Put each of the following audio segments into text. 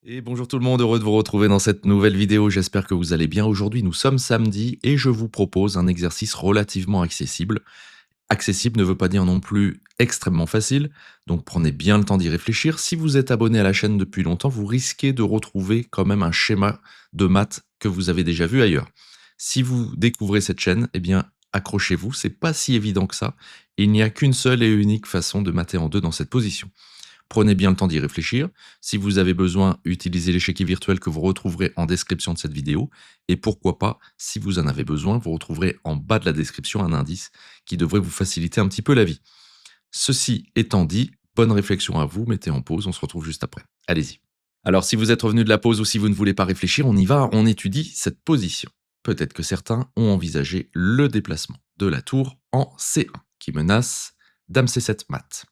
Et bonjour tout le monde, heureux de vous retrouver dans cette nouvelle vidéo, j'espère que vous allez bien. Aujourd'hui nous sommes samedi et je vous propose un exercice relativement accessible. Accessible ne veut pas dire non plus extrêmement facile, donc prenez bien le temps d'y réfléchir. Si vous êtes abonné à la chaîne depuis longtemps, vous risquez de retrouver quand même un schéma de maths que vous avez déjà vu ailleurs. Si vous découvrez cette chaîne, eh bien accrochez-vous, c'est pas si évident que ça. Il n'y a qu'une seule et unique façon de mater en deux dans cette position. Prenez bien le temps d'y réfléchir. Si vous avez besoin, utilisez l'échiquier virtuel que vous retrouverez en description de cette vidéo. Et pourquoi pas, si vous en avez besoin, vous retrouverez en bas de la description un indice qui devrait vous faciliter un petit peu la vie. Ceci étant dit, bonne réflexion à vous, mettez en pause, on se retrouve juste après. Allez-y. Alors si vous êtes revenu de la pause ou si vous ne voulez pas réfléchir, on y va, on étudie cette position. Peut-être que certains ont envisagé le déplacement de la tour en C1 qui menace Dame C7 mat.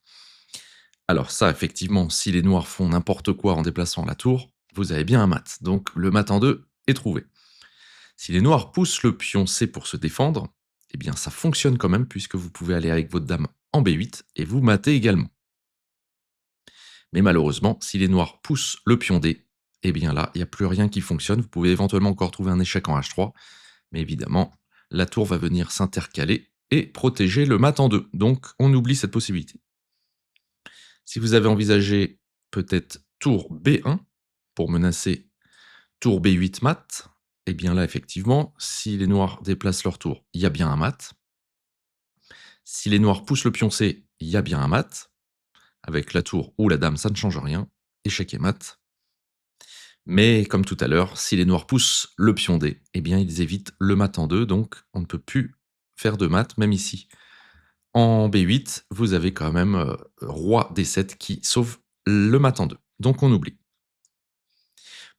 Alors ça, effectivement, si les noirs font n'importe quoi en déplaçant la tour, vous avez bien un mat. Donc le mat en 2 est trouvé. Si les noirs poussent le pion C pour se défendre, eh bien ça fonctionne quand même puisque vous pouvez aller avec votre dame en B8 et vous matez également. Mais malheureusement, si les noirs poussent le pion D, eh bien là, il n'y a plus rien qui fonctionne. Vous pouvez éventuellement encore trouver un échec en H3, mais évidemment, la tour va venir s'intercaler et protéger le mat en 2. Donc on oublie cette possibilité. Si vous avez envisagé peut-être tour B1 pour menacer tour B8 mat, eh bien là, effectivement, si les noirs déplacent leur tour, il y a bien un mat. Si les noirs poussent le pion C, il y a bien un mat. Avec la tour ou la dame, ça ne change rien. Échec et mat. Mais comme tout à l'heure, si les noirs poussent le pion D, eh bien ils évitent le mat en 2, donc on ne peut plus faire de mat, même ici. En B8, vous avez quand même roi D7 qui sauve le mat en 2. Donc on oublie.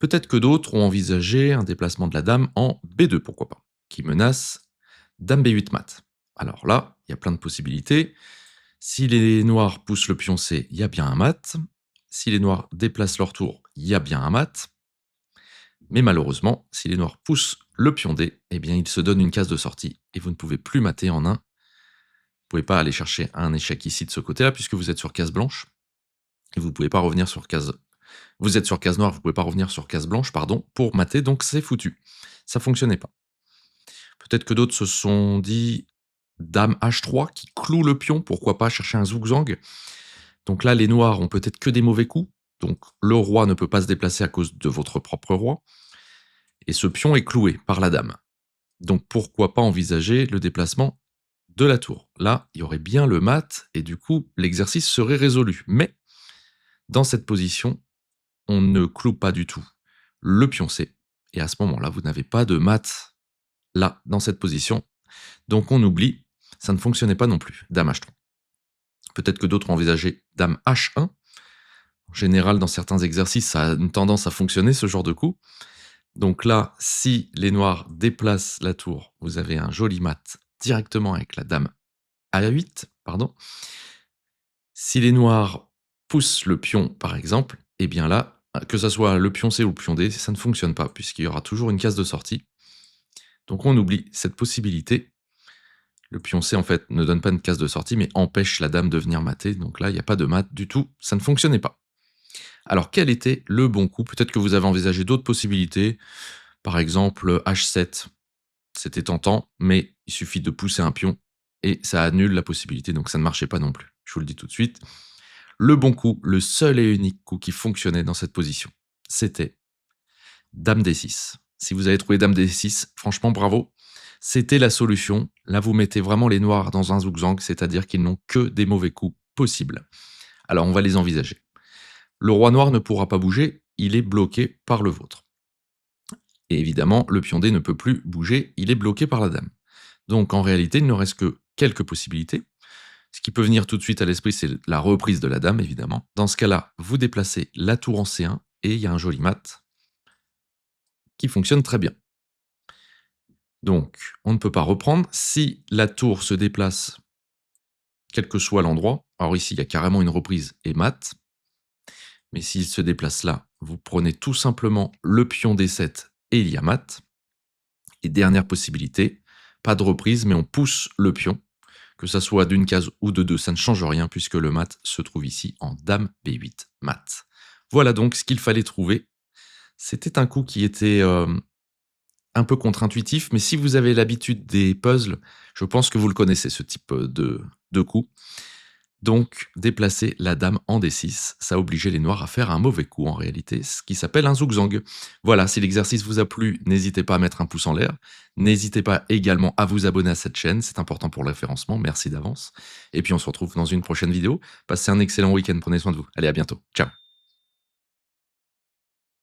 Peut-être que d'autres ont envisagé un déplacement de la dame en B2, pourquoi pas, qui menace dame B8 mat. Alors là, il y a plein de possibilités. Si les noirs poussent le pion C, il y a bien un mat. Si les noirs déplacent leur tour, il y a bien un mat. Mais malheureusement, si les noirs poussent le pion D, eh bien ils se donnent une case de sortie et vous ne pouvez plus mater en 1. Vous ne pouvez pas aller chercher un échec ici de ce côté-là puisque vous êtes sur case blanche. Et vous ne pouvez pas revenir sur case. Vous êtes sur case noire, vous ne pouvez pas revenir sur case blanche, pardon, pour mater, donc c'est foutu. Ça fonctionnait pas. Peut-être que d'autres se sont dit dame H3 qui cloue le pion, pourquoi pas chercher un zugzang. Donc là, les noirs ont peut-être que des mauvais coups, donc le roi ne peut pas se déplacer à cause de votre propre roi, et ce pion est cloué par la dame. Donc pourquoi pas envisager le déplacement de la tour. Là, il y aurait bien le mat, et du coup, l'exercice serait résolu. Mais dans cette position, on ne cloue pas du tout le pion C. Et à ce moment-là, vous n'avez pas de mat là, dans cette position. Donc on oublie, ça ne fonctionnait pas non plus. Dame H3. Peut-être que d'autres ont envisagé Dame H1. En général, dans certains exercices, ça a une tendance à fonctionner, ce genre de coup. Donc là, si les noirs déplacent la tour, vous avez un joli mat directement avec la Dame A8, pardon. Si les noirs poussent le pion, par exemple, eh bien là, que ça soit le pion C ou le pion D, ça ne fonctionne pas, puisqu'il y aura toujours une case de sortie. Donc on oublie cette possibilité. Le pion C, en fait, ne donne pas une case de sortie, mais empêche la dame de venir mater. Donc là, il n'y a pas de mat du tout, ça ne fonctionnait pas. Alors quel était le bon coup? Peut-être que vous avez envisagé d'autres possibilités. Par exemple, H7, c'était tentant, mais il suffit de pousser un pion et ça annule la possibilité, donc ça ne marchait pas non plus. Je vous le dis tout de suite. Le bon coup, le seul et unique coup qui fonctionnait dans cette position, c'était Dame D6. Si vous avez trouvé Dame D6, franchement, bravo. C'était la solution. Là, vous mettez vraiment les noirs dans un zugzang, c'est-à-dire qu'ils n'ont que des mauvais coups possibles. Alors, on va les envisager. Le roi noir ne pourra pas bouger, il est bloqué par le vôtre. Et évidemment, le pion D ne peut plus bouger, il est bloqué par la dame. Donc en réalité, il ne reste que quelques possibilités. Ce qui peut venir tout de suite à l'esprit, c'est la reprise de la dame, évidemment. Dans ce cas-là, vous déplacez la tour en C1 et il y a un joli mat qui fonctionne très bien. Donc, on ne peut pas reprendre. Si la tour se déplace, quel que soit l'endroit, alors ici, il y a carrément une reprise et mat, mais s'il se déplace là, vous prenez tout simplement le pion D7 et il y a mat. Et dernière possibilité, pas de reprise, mais on pousse le pion, que ça soit d'une case ou de deux, ça ne change rien puisque le mat se trouve ici en Dame B8 mat. Voilà donc ce qu'il fallait trouver C'était un coup qui était, un peu contre-intuitif, mais si vous avez l'habitude des puzzles, je pense que vous le connaissez ce type, de coup. Donc déplacer la dame en D6, ça obligeait les noirs à faire un mauvais coup en réalité, ce qui s'appelle un zugzwang. Voilà, si l'exercice vous a plu, n'hésitez pas à mettre un pouce en l'air. N'hésitez pas également à vous abonner à cette chaîne, c'est important pour le référencement, merci d'avance. Et puis on se retrouve dans une prochaine vidéo. Passez un excellent week-end, prenez soin de vous. Allez, à bientôt. Ciao.